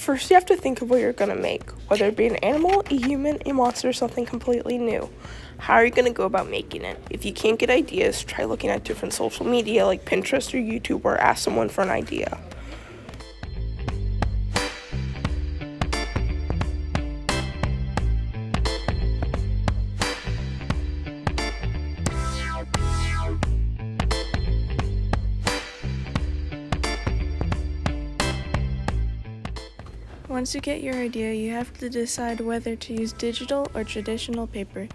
First, you have to think of what you're going to make, whether it be an animal, a human, a monster, or something completely new. How are you going to go about making it? If you can't get ideas, try looking at different social media like Pinterest or YouTube, or ask someone for an idea. Once you get your idea, you have to decide whether to use digital or traditional paper.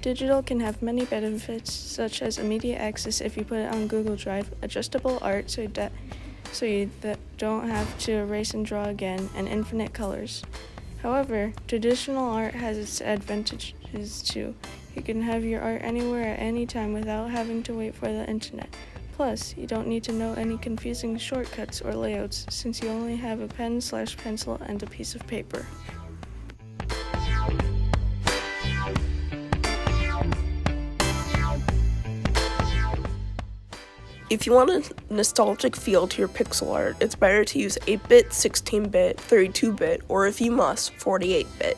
Digital can have many benefits, such as immediate access if you put it on Google Drive, adjustable art so you don't have to erase and draw again, and infinite colors. However, traditional art has its advantages too. You can have your art anywhere at any time without having to wait for the internet. Plus, you don't need to know any confusing shortcuts or layouts since you only have a pen/pencil and a piece of paper. If you want a nostalgic feel to your pixel art, it's better to use 8-bit, 16-bit, 32-bit, or if you must, 48-bit.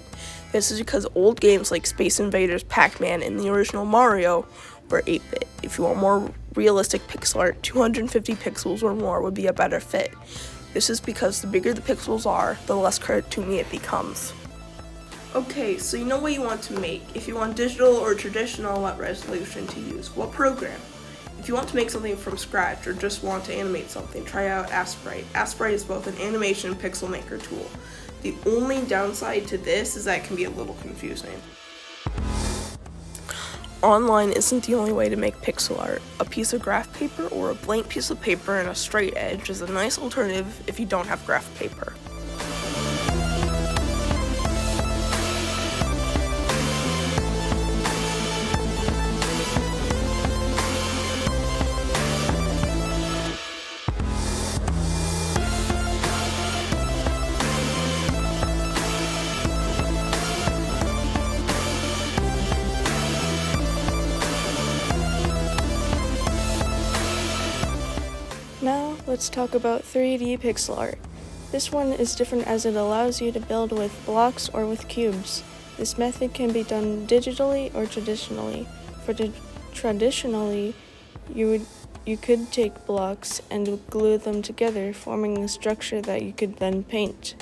This is because old games like Space Invaders, Pac-Man, and the original Mario were 8-bit. If you want more realistic pixel art, 250 pixels or more would be a better fit. This is because the bigger the pixels are, the less cartoony it becomes. Okay, so you know what you want to make. If you want digital or traditional, what resolution to use, what program. If you want to make something from scratch or just want to animate something, try out Sprite. Sprite is both an animation and pixel maker tool. The only downside to this is that it can be a little confusing. Online isn't the only way to make pixel art. A piece of graph paper or a blank piece of paper and a straight edge is a nice alternative if you don't have graph paper. Now, let's talk about 3D pixel art. This one is different as it allows you to build with blocks or with cubes. This method can be done digitally or traditionally. Traditionally, you could take blocks and glue them together, forming a structure that you could then paint.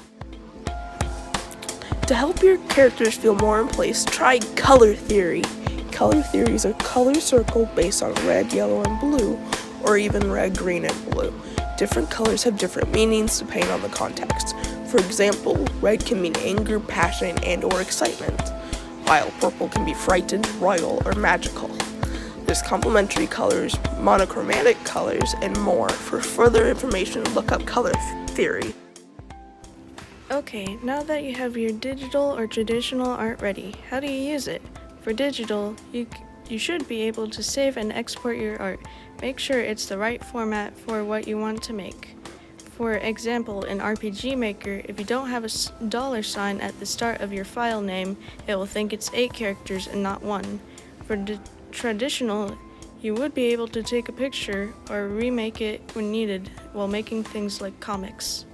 To help your characters feel more in place, try color theory. Color theory is a color circle based on red, yellow, and blue, or even red, green, and blue. Different colors have different meanings depending on the context. For example, red can mean anger, passion, and or excitement, while purple can be frightened, royal, or magical. There's complementary colors, monochromatic colors, and more. For further information, look up color theory. Okay, now that you have your digital or traditional art ready, how do you use it? For digital, you should be able to save and export your art. Make sure it's the right format for what you want to make. For example, in RPG Maker, if you don't have a $sign at the start of your file name, it will think it's 8 characters and not 1. For traditional, you would be able to take a picture or remake it when needed while making things like comics.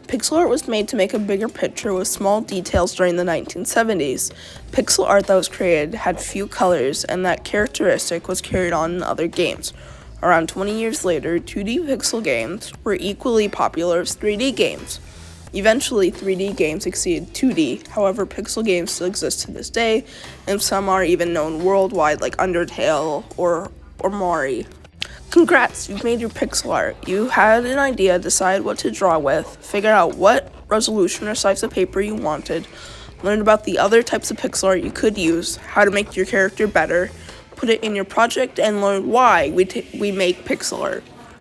Pixel art was made to make a bigger picture with small details during the 1970s. Pixel art that was created had few colors, and that characteristic was carried on in other games. Around 20 years later, 2D pixel games were equally popular as 3D games. Eventually, 3D games exceeded 2D, however, pixel games still exist to this day, and some are even known worldwide like Undertale or Mori. Congrats, you've made your pixel art. You had an idea, decide what to draw with, figure out what resolution or size of paper you wanted, learn about the other types of pixel art you could use, how to make your character better, put it in your project, and learn why we make pixel art.